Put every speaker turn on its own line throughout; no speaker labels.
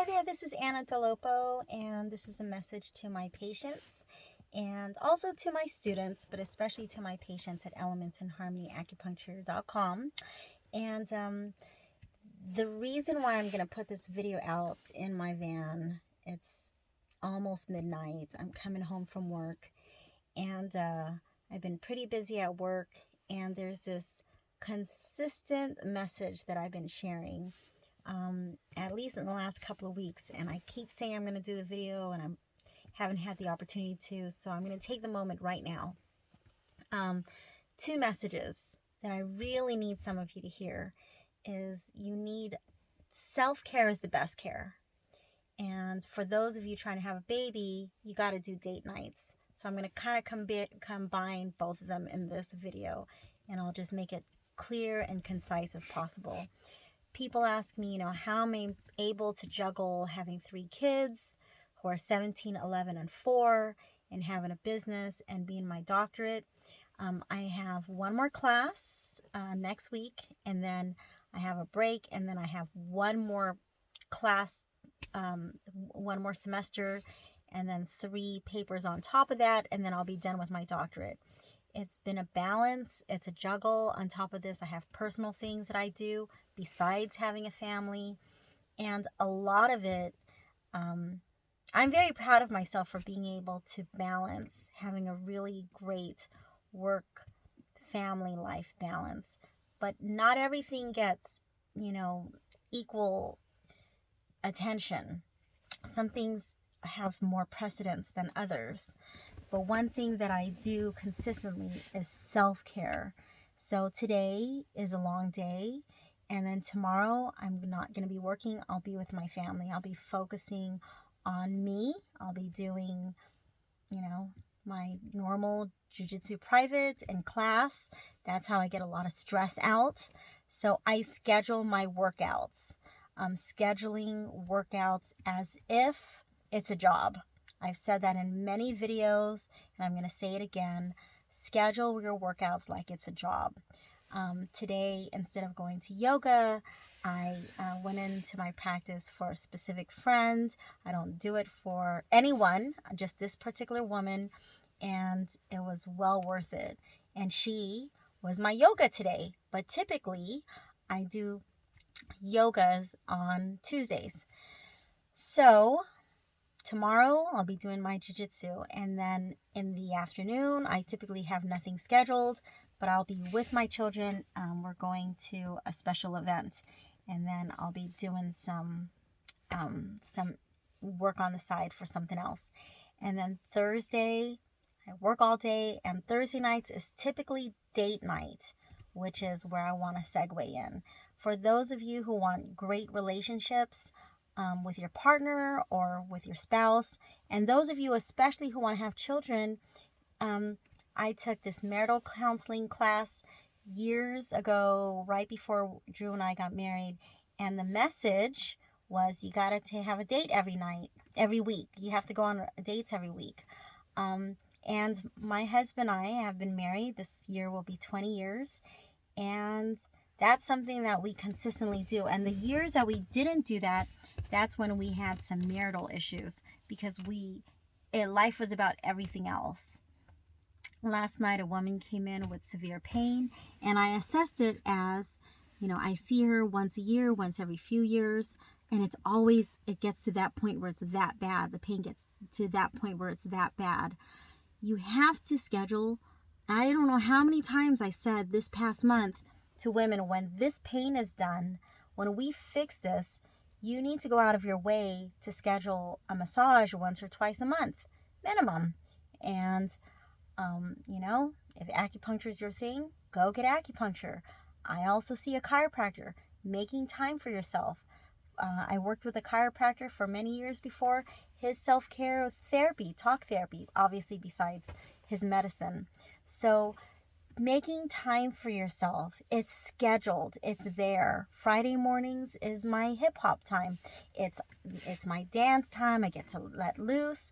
there, this is Anna Dolopo, and this is a message to my patients and also to my students, but especially to my patients at elementsandharmonyacupuncture.com. And the reason why I'm going to put this video out in my van, it's almost midnight. I'm coming home from work, and I've been pretty busy at work, and there's this consistent message that I've been sharing. At least in the last couple of weeks, and I keep saying I'm going to do the video, and I haven't had the opportunity to, so I'm going to take the moment right now. Two messages that I really need some of you to hear is you need self-care is the best care. And for those of you trying to have a baby, you got to do date nights. So I'm going to kind of combine both of them in this video, and I'll just make it clear and concise as possible. People ask me, how am I able to juggle having 3 kids who are 17, 11, and 4, and having a business and being my doctorate. I have one more class next week, and then I have a break, and then I have one more class, one more semester, and then 3 papers on top of that, and then I'll be done with my doctorate. It's been a balance. It's a juggle. On top of this, I have personal things that I do besides having a family. And a lot of it, I'm very proud of myself for being able to balance having a really great work-family life balance. But not everything gets, equal attention. Some things have more precedence than others. But one thing that I do consistently is self-care. So today is a long day, and then tomorrow I'm not going to be working. I'll be with my family. I'll be focusing on me. I'll be doing, my normal jiu-jitsu private and class. That's how I get a lot of stress out. So I schedule my workouts. I'm scheduling workouts as if it's a job. I've said that in many videos, and I'm going to say it again. Schedule your workouts like it's a job. Today, instead of going to yoga, I went into my practice for a specific friend. I don't do it for anyone, just this particular woman, and it was well worth it. And she was my yoga today, but typically I do yogas on Tuesdays. So tomorrow I'll be doing my jiu-jitsu, and then in the afternoon I typically have nothing scheduled, but I'll be with my children. We're going to a special event, and then I'll be doing some work on the side for something else. And then Thursday I work all day, and Thursday nights is typically date night, which is where I want to segue in. For those of you who want great relationships with your partner or with your spouse, and those of you especially who want to have children, I took this marital counseling class years ago, right before Drew and I got married, and the message was you got to have a date every week. You have to go on dates every week. And my husband and I have been married. This year will be 20 years, and that's something that we consistently do. And the years that we didn't do that, that's when we had some marital issues, because life was about everything else. Last night, a woman came in with severe pain, and I assessed it as, I see her once a year, once every few years, and it gets to that point where it's that bad. The pain gets to that point where it's that bad. You have to schedule. I don't know how many times I said this past month to women, when this pain is done, when we fix this, you need to go out of your way to schedule a massage once or twice a month, minimum. And, if acupuncture is your thing, go get acupuncture. I also see a chiropractor. Making time for yourself. I worked with a chiropractor for many years before. His self-care was therapy, talk therapy, obviously besides his medicine. So making time for yourself, it's scheduled, it's there. Friday mornings is my hip hop time. It's my dance time. I get to let loose.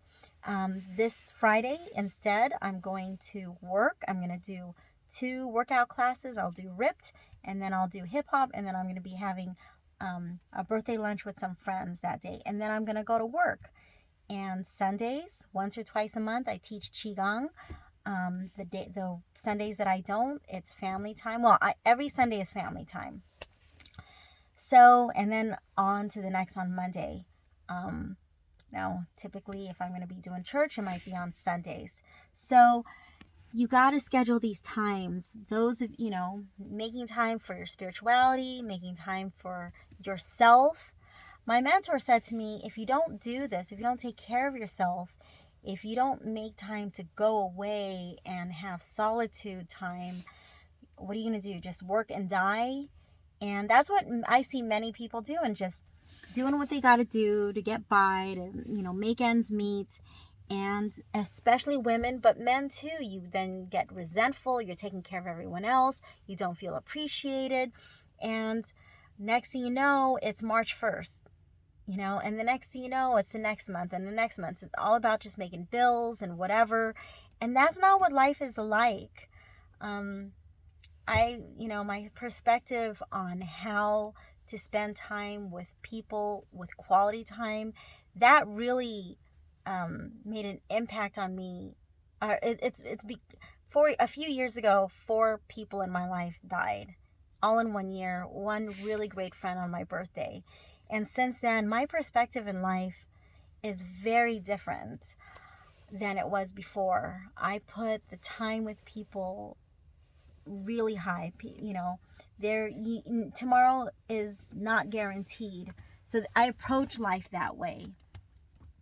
This Friday instead, I'm going to work. I'm going to do 2 workout classes. I'll do ripped, and then I'll do hip hop, and then I'm going to be having a birthday lunch with some friends that day, and then I'm going to go to work. And Sundays, once or twice a month, I teach Qigong. The Sundays that I don't, it's family time. Well, every Sunday is family time. So, and then on to the next on Monday. Now, typically, if I'm going to be doing church, it might be on Sundays. So, you got to schedule these times. Those of, making time for your spirituality, making time for yourself. My mentor said to me, if you don't do this, if you don't take care of yourself, if you don't make time to go away and have solitude time, what are you going to do? Just work and die? And that's what I see many people doing, just doing what they got to do to get by, to, make ends meet. And especially women, but men too, you then get resentful. You're taking care of everyone else. You don't feel appreciated. And next thing you know, it's March 1st. And the next thing you know, it's the next month and the next month. It's all about just making bills and whatever. And that's not what life is like. My perspective on how to spend time with people, with quality time, that really made an impact on me. For a few years ago, 4 people in my life died, all in 1 year. One really great friend on my birthday. And since then, my perspective in life is very different than it was before. I put the time with people really high. Tomorrow is not guaranteed. So I approach life that way.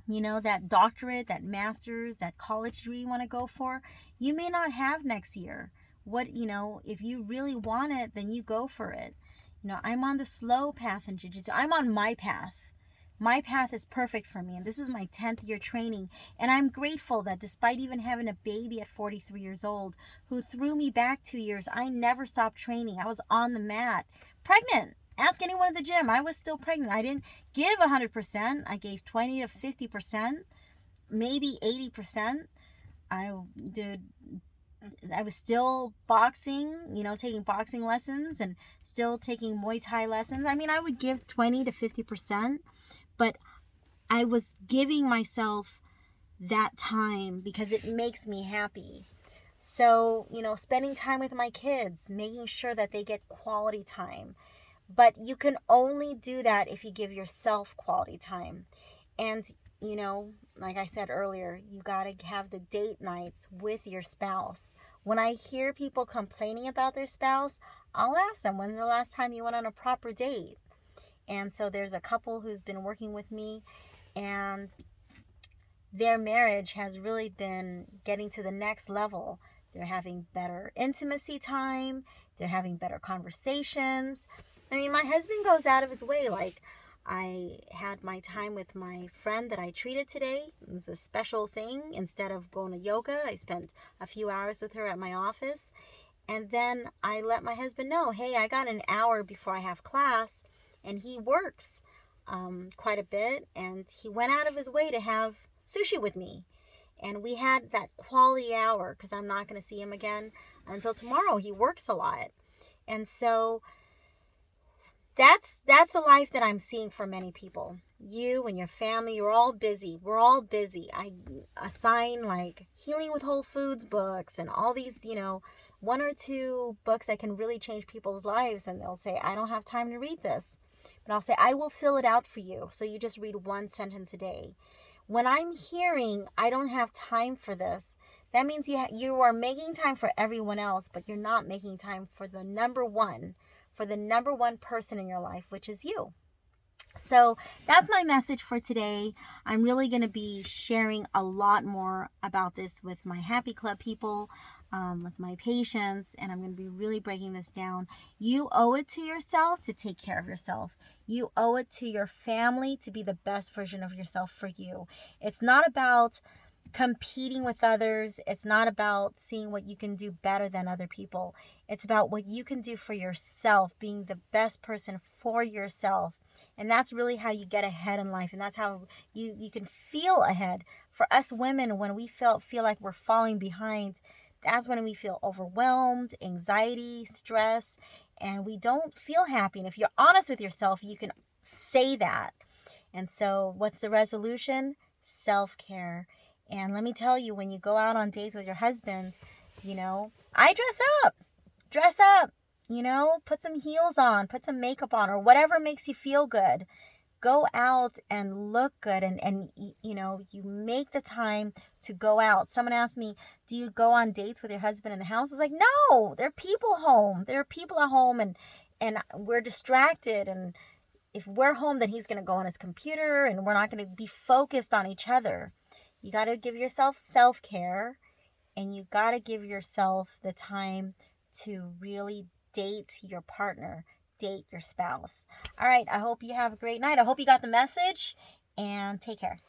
That doctorate, that master's, that college degree you want to go for, you may not have next year. If you really want it, then you go for it. I'm on the slow path in jiu-jitsu. I'm on my path. My path is perfect for me, and this is my 10th year training. And I'm grateful that despite even having a baby at 43 years old who threw me back 2 years, I never stopped training. I was on the mat, pregnant. Ask anyone at the gym. I was still pregnant. I didn't give 100%. I gave 20 to 50%, maybe 80%. I was still boxing, taking boxing lessons and still taking Muay Thai lessons. I would give 20 to 50%, but I was giving myself that time because it makes me happy. So, spending time with my kids, making sure that they get quality time. But you can only do that if you give yourself quality time. And, like I said earlier, you got to have the date nights with your spouse. When I hear people complaining about their spouse, I'll ask them, when's the last time you went on a proper date? And so there's a couple who's been working with me, and their marriage has really been getting to the next level. They're having better intimacy time. They're having better conversations. My husband goes out of his way. Like, I had my time with my friend that I treated today. It was a special thing. Instead of going to yoga, I spent a few hours with her at my office. And then I let my husband know, hey, I got an hour before I have class. And he works quite a bit. And he went out of his way to have sushi with me. And we had that quality hour because I'm not going to see him again until tomorrow. He works a lot. And so that's the life that I'm seeing for many people. You and your family, you're all busy. We're all busy. I assign like Healing with Whole Foods books and all these, 1 or 2 books that can really change people's lives. And they'll say, I don't have time to read this. But I'll say, I will fill it out for you. So you just read 1 sentence a day. When I'm hearing, I don't have time for this, that means you are making time for everyone else, but you're not making time for the number one person in your life, which is you. So that's my message for today. I'm really going to be sharing a lot more about this with my Happy Club people, with my patients, and I'm going to be really breaking this down. You owe it to yourself to take care of yourself. You owe it to your family to be the best version of yourself for you. It's not about competing with others. It's not about seeing what you can do better than other people. It's about what you can do for yourself, being the best person for yourself. And that's really how you get ahead in life. And that's how you can feel ahead. For us women, when we feel like we're falling behind, That's when we feel overwhelmed, anxiety, stress, and we don't feel happy. And if you're honest with yourself, you can say that. And so, what's the resolution? Self-care. And let me tell you, when you go out on dates with your husband, I dress up, put some heels on, put some makeup on, or whatever makes you feel good. Go out and look good, and you make the time to go out. Someone asked me, do you go on dates with your husband in the house? I was like, no, there are people home. There are people at home, and we're distracted, and if we're home, then he's going to go on his computer, and we're not going to be focused on each other. You got to give yourself self-care, and you got to give yourself the time to really date your partner, date your spouse. All right, I hope you have a great night. I hope you got the message, and take care.